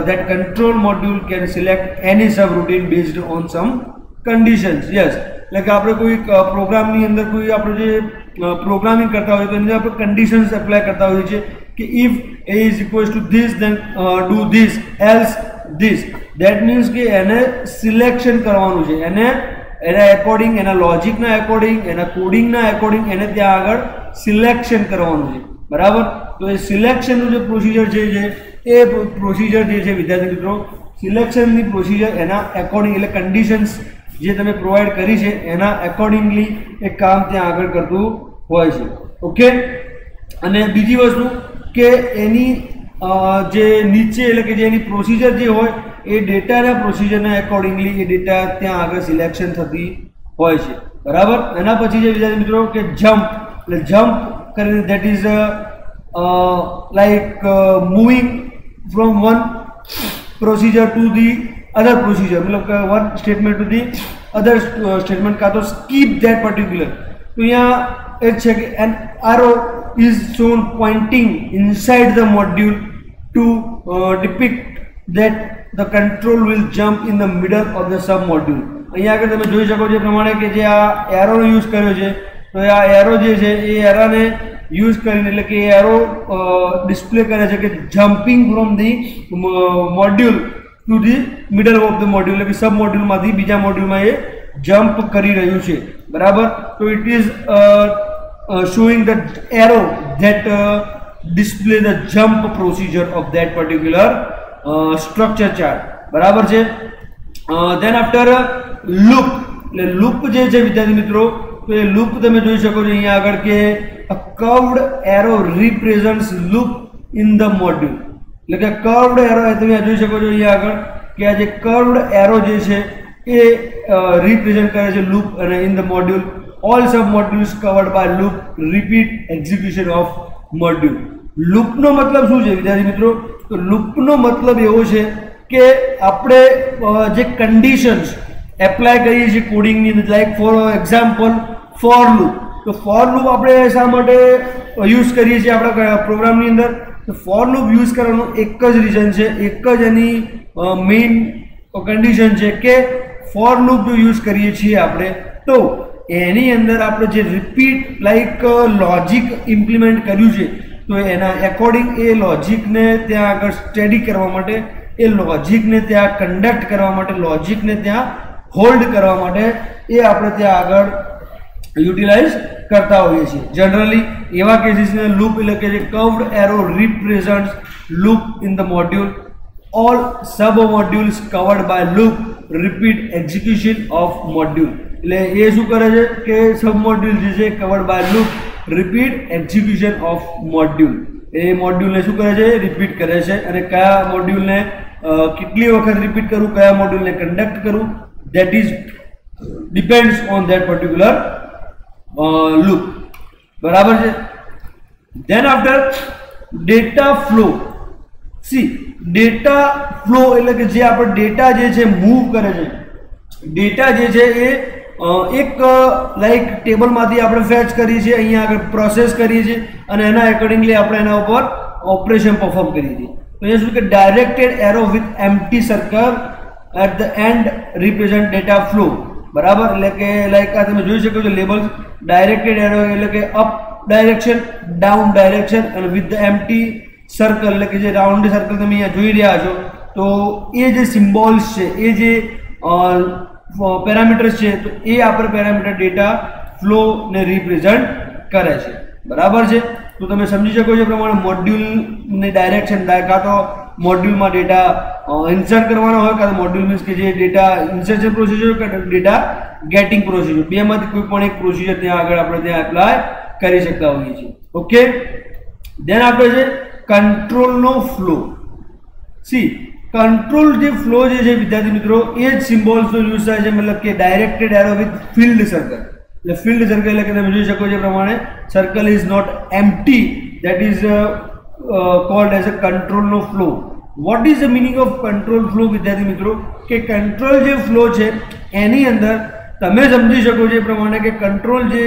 that control module can select any subroutine based on some conditions. Yes, એટલે કે આપણે કોઈ પ્રોગ્રામની અંદર કોઈ આપણે જે પ્રોગ્રામિંગ કરતા હોય તો એની અંદર આપણે કન્ડિશન્સ એપ્લાય કરતા હોઈએ છીએ કે if a is equals to this then do this else this. That means કે એને સિલેક્શન કરવાનું છે, એના એકોર્ડિંગ, એના લોજિકના એકોર્ડિંગ, એના કોડિંગના એકોર્ડિંગ એને ત્યાં આગળ સિલેક્શન કરવાનું છે બરાબર. તો એ સિલેક્શનનું જે પ્રોસિજર છે એ પ્રોસિજર જે છે વિદ્યાર્થી મિત્રો, સિલેક્શનની પ્રોસિજર એના એકોર્ડિંગ એટલે કન્ડિશન્સ જે તમે પ્રોવાઈડ કરી છે એના એકોર્ડિંગલી એ કામ ત્યાં આગળ કરતું હોય છે. ઓકે. અને બીજી વસ્તુ કે એની જે નીચે એટલે કે જે એની પ્રોસિજર જે હોય એ ડેટાના પ્રોસિજરના એકોર્ડિંગલી એ ડેટા ત્યાં આગળ સિલેક્શન થતી હોય છે બરાબર. એના પછી જે વિદ્યાર્થી મિત્રો કે જમ્પ, એટલે જમ્પ કરીને that is like moving from one procedure to the other procedure, मतलब one statement to the other statement, का तो skip that particular. तो यहाँ एक है कि an arrow is shown pointing inside the module to depict that the control will jump in the middle of the sub module. અહીંયા આગળ તમે જોઈ શકો છો પ્રમાણે કે જે આ એરોનો યુઝ કર્યો છે, તો આ એરો જે છે એ એરાને યુઝ કરીને એટલે કે એરો ડિસ્પ્લે કરે છે કે jumping from the module to the middle of the module, એટલે કે સબ મોડ્યુલમાંથી બીજા મોડ્યુલમાં એ જમ્પ કરી રહ્યું છે બરાબર. તો it is showing the arrow that display the jump procedure of that particular structure chart, બરાબર છે. ધેન આફ્ટર લૂપ, એટલે લૂપ જે છે વિદ્યાર્થી મિત્રો, તો એ લૂપ તમે જોઈ શકો છો અહીંયા આગળ કે a curved arrow represents loop in the module, એટલે કે કર્વડ એરો તમે જોઈ શકો છો અહીંયા આગળ કે આ જે કર્વડ એરો જે છે એ રિપ્રેઝન્ટ કરે છે લૂપ, અને in the module all sub modules covered by loop repeat execution of module. લૂપનો મતલબ શું છે વિદ્યાર્થી મિત્રો? તો લૂપનો મતલબ એવો છે કે આપણે જે કન્ડિશન્સ એપ્લાય કરીએ છીએ કોડિંગની અંદર, like for example for loop. તો ફોર લૂપ આપણે શા માટે યુઝ કરીએ છીએ આપણા પ્રોગ્રામની અંદર? તો ફોર લૂપ યુઝ કરવાનું એક જ રીઝન છે, એક જ એની મેઇન કન્ડિશન છે કે ફોર લૂપ જો યુઝ કરીએ છીએ આપણે તો એની અંદર આપણે જે રિપીટ લાઈક લોજિક ઇમ્પ્લિમેન્ટ કર્યું છે તો એના એકોર્ડિંગ એ લોજિકને ત્યાં આગળ સ્ટડી કરવા માટે, એ લોજિકને ત્યાં કન્ડક્ટ કરવા માટે, લોજિકને ત્યાં હોલ્ડ કરવા માટે એ આપણે ત્યાં આગળ યુટિલાઇઝ કરતા હોઈએ છીએ. જનરલી એવા કેસીસને લૂપ એટલે કે જે curved arrow represents loop in the module, all sub modules covered by loop repeat execution of module. એટલે એ શું કરે છે કે સબ મોડ્યુલ જે છે covered by loop repeat execution of module, એ મોડ્યુલને શું કરે છે? રિપીટ કરે છે. અને કયા મોડ્યુલને કેટલી વખત રિપીટ કરવું, કયા મોડ્યુલને કન્ડક્ટ કરવું, that is depends on that particular loop, બરાબર છે. then after data flow, see data flow એટલે કે જે આપણે ડેટા જે છે મૂવ કરે છે, ડેટા જે છે એ એક લાઈક ટેબલમાંથી આપણે ફેચ કરીએ છીએ, અહીંયા આગળ પ્રોસેસ કરીએ છીએ અને એના એકોર્ડિંગલી આપણે એના ઉપર ઓપરેશન પરફોર્મ કરીએ છીએ. તો એ શું કે directed arrow with empty circle at the end represent data flow, બરાબર. એટલે કે લાઈક આ તમે જોઈ શકો છો લેબલ્સ, ડાયરેક્ટેડ એરો એટલે કે અપ ડાયરેક્શન, ડાઉન ડાયરેક્શન, અને વિથ ધ એમ્પ્ટી સર્કલ એટલે કે જે રાઉન્ડ સર્કલ તમે અહીંયા જોઈ રહ્યા છો તો એ જે સિમ્બોલ્સ છે, એ જે પેરામીટર્સ છે, તો એ આપણે પેરામીટર ડેટા ફ્લોને રિપ્રેઝન્ટ કરે છે, બરાબર છે. તો તમે સમજી શકો છો એ પ્રમાણે મોડ્યુલની ડાયરેક્શન, કાં તો મોડ્યુલમાં ડેટા ઇન્સર્ટ કરવાનો હોય, કાં તો મોડ્યુલ મીન્સ કે જે ડેટા ઇન્સર્શન પ્રોસિજર કે ડેટા ગેટિંગ પ્રોસિજર, બેમાંથી કોઈ પણ એક પ્રોસિજર ત્યાં આગળ આપણે ત્યાં એપ્લાય કરી શકતા હોઈએ છીએ. ઓકે. ધેન આપણે છે કંટ્રોલનો ફ્લો. સી કંટ્રોલ જે ફ્લો જે છે વિદ્યાર્થી મિત્રો એ જ સિમ્બોલ્સનો યુઝ થાય છે, મતલબ કે directed arrow with filled circle. એટલે ફિલ્ડ સર્કલ એટલે કે તમે જોઈ શકો છો એ પ્રમાણે circle is not empty, that is called as a control no flow. What is the meaning of control flow વિદ્યાર્થી મિત્રો? કે કંટ્રોલ જે ફ્લો છે એની અંદર તમે સમજી શકો છો એ પ્રમાણે કે કંટ્રોલ જે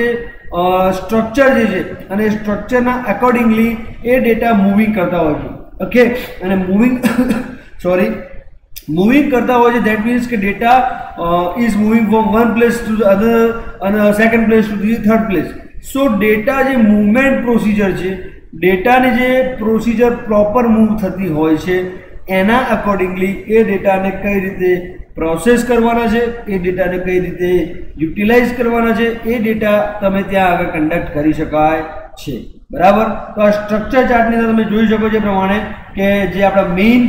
સ્ટ્રક્ચર જે છે અને સ્ટ્રક્ચરના અકોર્ડિંગલી એ ડેટા મૂવિંગ કરતા હોય છે. ઓકે. અને મૂવિંગ કરતા હોય છે, દેટ મીન્સ કે data is moving from one place to the other અને second place to the third place. So data જે મૂવમેન્ટ પ્રોસિજર છે, ડેટાની જે પ્રોસિજર પ્રોપર મૂવ થતી હોય છે એના અકોર્ડિંગલી એ ડેટાને કઈ રીતે પ્રોસેસ કરવાના છે, એ ડેટાને કઈ રીતે યુટિલાઇઝ કરવાના છે, એ ડેટા તમે ત્યાં આગળ કન્ડક્ટ કરી શકાય છે, બરાબર. તો આ સ્ટ્રક્ચર ચાર્ટની અંદર તમે જોઈ શકો છો એ પ્રમાણે કે જે આપણા મેઇન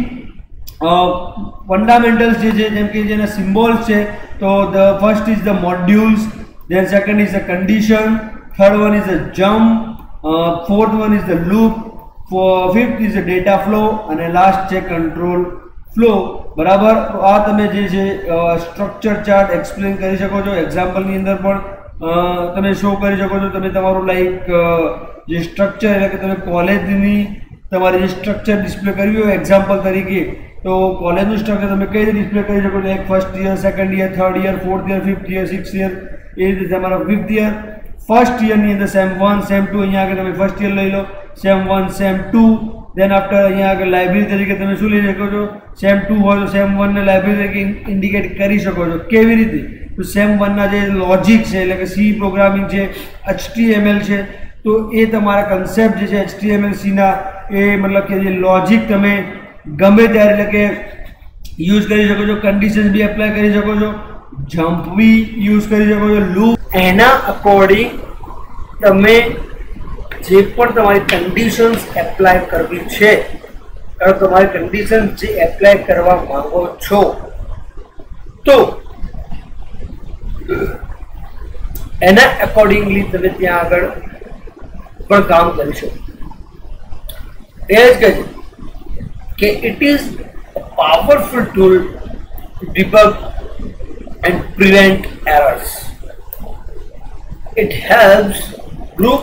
ફંડામેન્ટલ્સ જે છે, જેમ કે જેના સિમ્બોલ્સ છે, તો the first is the modules, than second is the condition, third one is the jump, fourth one is the loop, fifth is the data flow અને લાસ્ટ છે કંટ્રોલ ફ્લો, બરાબર. તો આ તમે જે છે સ્ટ્રક્ચર ચાર્ટ એક્સપ્લેન કરી શકો છો, એક્ઝામ્પલની અંદર પણ તમે શો કરી શકો છો. તમે તમારું લાઈક જે સ્ટ્રક્ચર એટલે કે તમે કોલેજની તમારી જે સ્ટ્રક્ચર ડિસ્પ્લે કરવી હોય એક્ઝામ્પલ તરીકે, તો કોલેજનું સ્ટ્રક્ચર તમે કઈ રીતે ડિસ્પ્લે કરી શકો છો? Like first year, second year, third year, fourth year, fifth year, sixth year, એ રીતે તમારા ફિફ્થ યર, ફર્સ્ટ યરની અંદર સેમ 1, સેમ 2, અહીંયા આગળ તમે ફર્સ્ટ યર લઈ લો, સેમ 1, સેમ 2. દેન આફ્ટર અહીંયા આગળ લાઇબ્રેરી તરીકે તમે શું લઈ શકો છો? સેમ 2 હોય તો સેમ 1 ને લાઇબ્રેરી તરીકે ઇન્ડિકેટ કરી શકો છો. કેવી રીતે? તો સેમ 1 ના જે લોજિક છે એટલે કે સી પ્રોગ્રામિંગ છે, HTML છે, તો એ તમારા કન્સેપ્ટ જે છે HTML ના એ મતલબ કે જે લોજિક તમે ગમે ત્યારે એટલે કે યુઝ કરી શકો છો, કન્ડિશન્સ બી એપ્લાય કરી શકો છો, જમ્પ બી યુઝ કરી શકો છો, લૂપ. એના અકોર્ડિંગ તમે જે પણ તમારી કન્ડિશન્સ એપ્લાય કરવી છે કારણ તમારી કન્ડિશન જે એપ્લાય કરવા માંગો છો તો એના અકોર્ડિંગલી તમે ત્યાં આગળ પણ કામ કરી શકો. એ જ કહે છે કે it is a powerful tool two debug and prevent errors. It helps group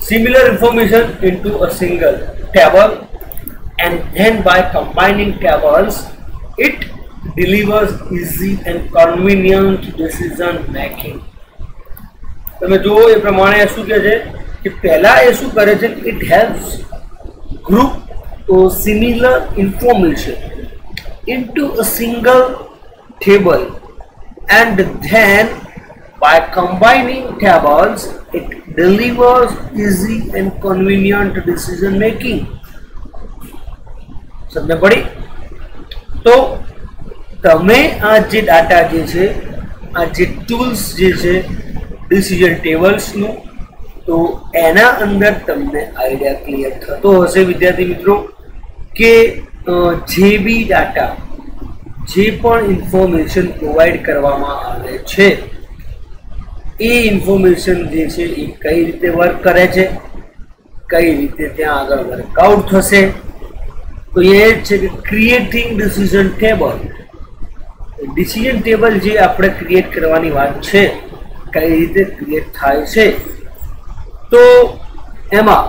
similar information into a single table, and then by combining tables it delivers easy and convenient decision making. તમે જો એ પ્રમાણે શું કહે છે કે પહેલા એ શું કરે છે, it helps group similar information into a single table, and then by combining tables it delivers easy and convenient decision making. સમજ પડી? તો તમે આ જે ડાટા જે છે, આ જે ટૂલ્સ જે છે ડિસિઝન ટેબલ્સનું, તો એના અંદર તમને આઈડિયા ક્લિયર થતો હશે વિદ્યાર્થી મિત્રો કે જે બી ડાટા, જે પણ ઇન્ફોર્મેશન પ્રોવાઈડ કરવામાં આવે છે એ ઇન્ફોર્મેશન જે છે એ કઈ રીતે વર્ક કરે છે, કઈ રીતે ત્યાં આગળ વર્કઆઉટ થશે. તો એ જ છે કે creating decision table. Decision table જે આપણે ક્રિએટ કરવાની વાત છે, કઈ રીતે ક્રિએટ થાય છે, તો એમાં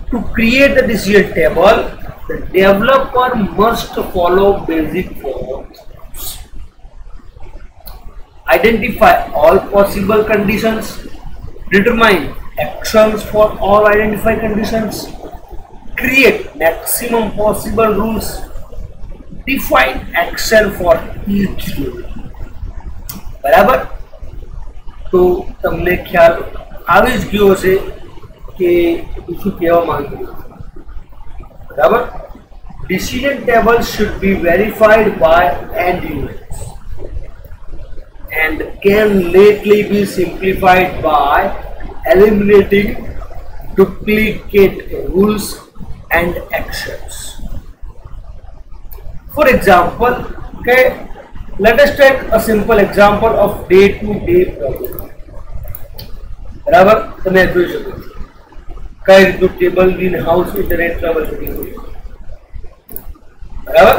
to create a decision table the developer must follow basic forms. Identify all possible conditions, determine actions for all identified conditions, create maximum possible rules, define action for each rule. બરાબર? તો તમને ખ્યાલ આવી જ ગયો હશે કે શું કહેવા માંગુ છું. બરાબર? Decision tables should be verified by end users and can lately be simplified by eliminating duplicate rules and actions. For example, okay, let us take a simple example of day-to-day problem. બરાબર? તમે જોઈ શકો છો કઈ રીતનું table in house internet travel shooting હોય. બરાબર?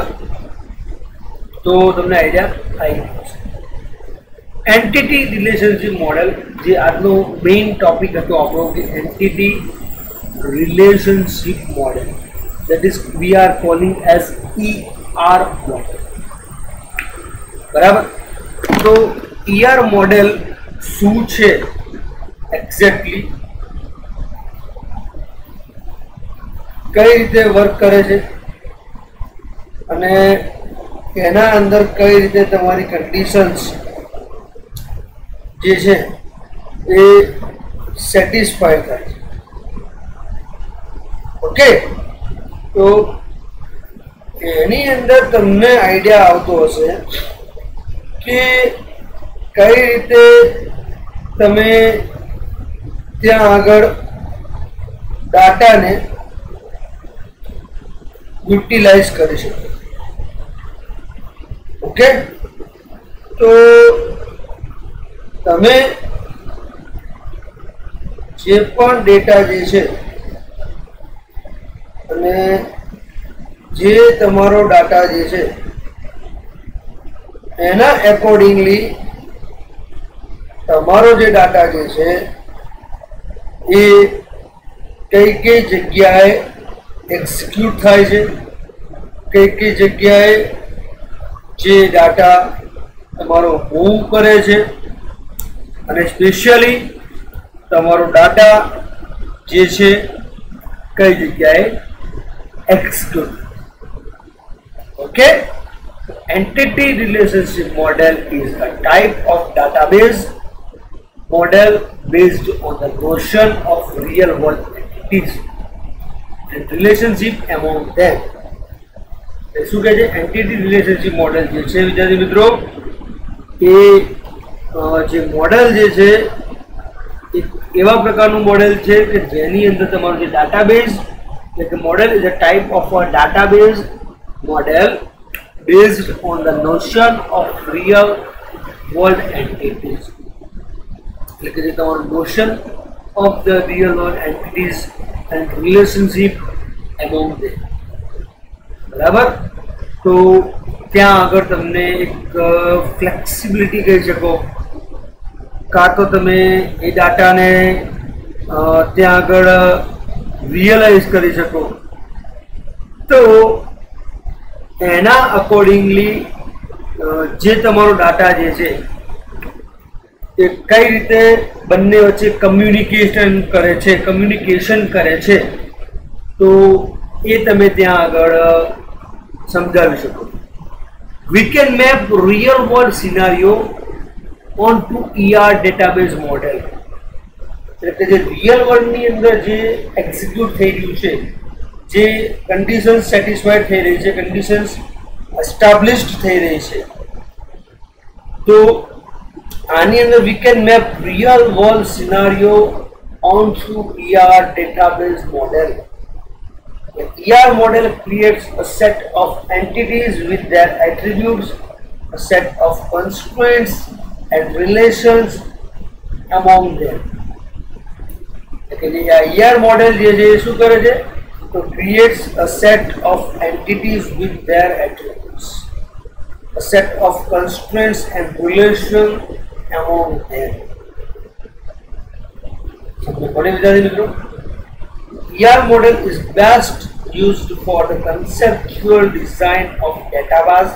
તો તમને આઈડિયા આવી ગયો છે. એન્ટિટી રિલેશનશિપ મોડેલ, જે આજનો મેઇન ટોપિક હતો આપણો, કે entity relationship model, that is we are calling as ER model. બરાબર? તો ER મોડેલ શું છે એક્ઝેક્ટલી, કઈ રીતે વર્ક કરે છે અને એના અંદર કઈ રીતે તમારી કન્ડિશન્સ જે છે એ સેટિસ્ફાય થાય છે. ઓકે, તો એની અંદર તમને આઈડિયા આવતો હશે કે કઈ રીતે તમે ત્યાં આગળ ડાટાને યુટિલાઇઝ કરી શકો. ઓકે, તો તમે જે પણ ડેટા જે છે અને જે તમારો ડાટા જે છે એના એકોર્ડિંગલી તમારો જે ડાટા જે છે એ કઈ કઈ જગ્યાએ એક્ઝિક્યુટ થાય છે, કઈ કઈ જગ્યાએ જે ડાટા તમારો મૂવ કરે છે, અને સ્પેશિયલી તમારો ડાટા જે છે કઈ જગ્યાએ execute. Okay, entity relationship model is a type of database model based on the notion of real world entities and relationship among them. શું કહે છે? એન્ટિટી રિલેશનશિપ મોડેલ જે છે વિદ્યાર્થી મિત્રો, એ જે મોડેલ જે છે એ એવા પ્રકારનું મોડેલ છે કે જેની અંદર તમારું જે database Like a model is a type of a database model based on the notion of real world entities. Like the notion of the real world entities and relationship among them. બરાબર. તો ત્યાં આગળ તમને એક flexibility કહી શકો, કાં તો તમે એ ડાટાને ત્યાં આગળ રિયલાઇઝ કરી શકો. તો એના અકોર્ડિંગલી જે તમારો ડાટા જે છે એ કઈ રીતે બંને વચ્ચે કમ્યુનિકેશન કરે છે, તો એ તમે ત્યાં આગળ સમજાવી શકો. We can map real world scenario onto ER database model. એટલે કે જે રિયલ વર્લ્ડની અંદર જે એક્ઝિક્યુટ થઈ રહ્યું છે, જે કન્ડિશન્સ સેટિસ્ફાઈડ થઈ રહી છે, કન્ડિશન્સ એસ્ટાબ્લિશ્ડ થઈ રહી છે, તો આની અંદર we can map real world સિનારીઓ on through ER database model. The ER model creates a set of entities with their attributes, a set of constraints and relations among them. ER model શું કરે છે? તો creates a set of entities with their attributes, a set of constraints and relations among them. ER model is best used for the conceptual design of database.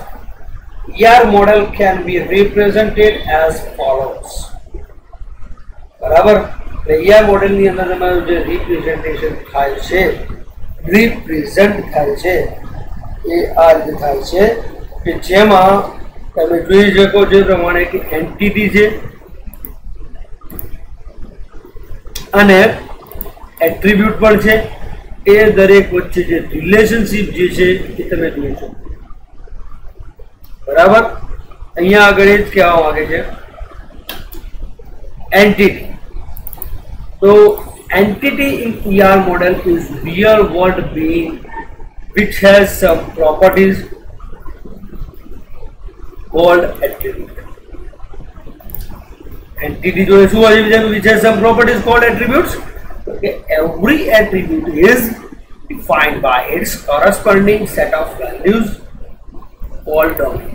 ER model can be represented as follows. બરાબર. ER model ની અંદર તમારું જે represent થાય છે એ આ રીતે થાય છે કે જેમાં તમે જોઈ શકો જે પ્રમાણે કે એન્ટિટી છે અને એટ્રીબ્યુટ પણ છે, એ દરેક વચ્ચે જે રિલેશનશિપ જે છે એ તમે જોઈ શકો. બરાબર. અહીંયા આગળ એ જ કહેવા માંગે છે entity. So entity in ER model is real world being which has some properties called attribute. Entity जो है which has some properties called attributes. Okay, every attribute is defined by its corresponding set of values called domain.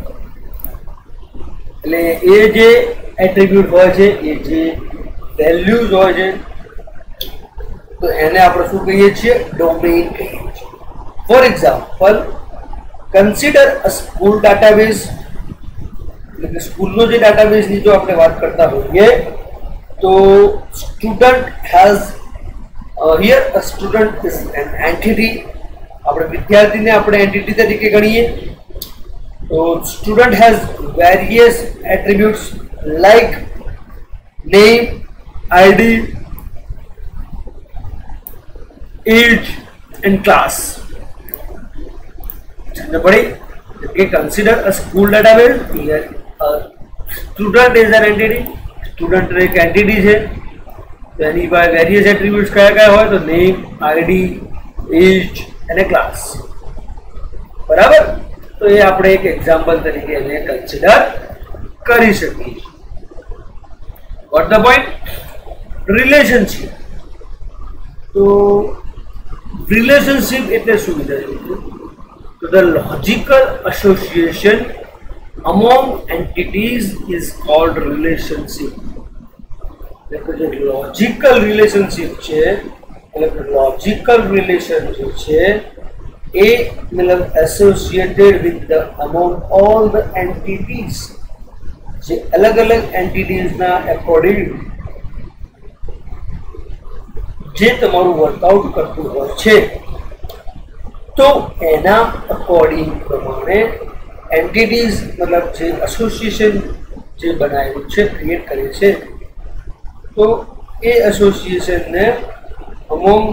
એટલે એ જે attribute હોય છે, એ જે values હોય છે, તો એને આપણે શું કહીએ છીએ? ડોમેઇન કહીએ છીએ. For example, consider a school database. એટલે કે સ્કૂલનો જે ડાટાબેઝની જો આપણે વાત કરતા હોઈએ તો student has here a student is an entity. આપણે વિદ્યાર્થીને આપણે એન્ટિટી તરીકે ગણીએ તો student has various attributes like name, ID, age and class. Okay, consider a school database. Here a student is an entity. Student एक entity है, तो any by various attributes क्या हो तो name, ID, age and a class. बराबर. तो ये આપણે એક एग्जांपल तरीके ने कंसीडर કરી શકીએ. What the point? Relationship. तो relationship એટલે શું વિચાર્યું? તો the logical association among entities is called relationship. એટલે જે logical relationship છે, એટલે logical relation જે છે એ મતલબ associated with the among all the entities, જે અલગ અલગ entities ના according જે તમારું વર્કઆઉટ કરતું હોય છે, તો એના અકોર્ડિંગ પ્રમાણે એન્ટિટીઝ મતલબ જે એસોસિએશન જે બનાવ્યું છે, ક્રિએટ કરે છે, તો એ એસોસિએશનને among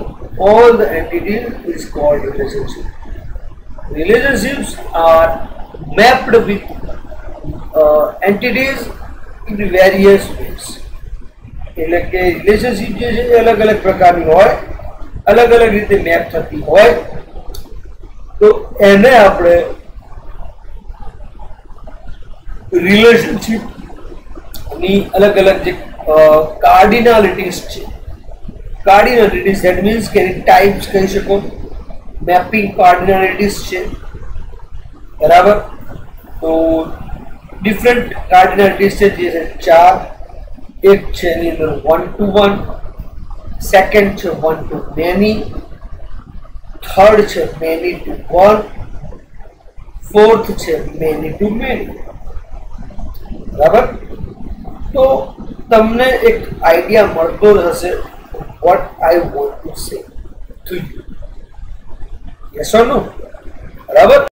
all the entities is called relationship. Relationships are mapped with entities in various ways. એટલે કે રિલેશનશિપ જે છે એ અલગ અલગ પ્રકારની હોય अलग अलग रीते मैप थती होय तो एने आपणे रिलेशनशिप ની अलग अलग જે કાર્ડિનાલિટીઝ છે, કાર્ડિનાલિટીઝ ધેટ મીન્સ કે ટાઈપ્સ કહી શકો, મેપિંગ કાર્ડિનાલિટીઝ છે, બરાબર. તો ડિફરન્ટ કાર્ડિનાલિટીઝ છે જે છે 4. એક છે એની અંદર 1 to 1, સેકન્ડ છે 1 to many, થર્ડ છે many to 1, ફોર્થ છે many to many, બરાબર. તો તમને એક આઈડિયા મળતો જ હશે what I want to say to you. Yes or no? બરાબર.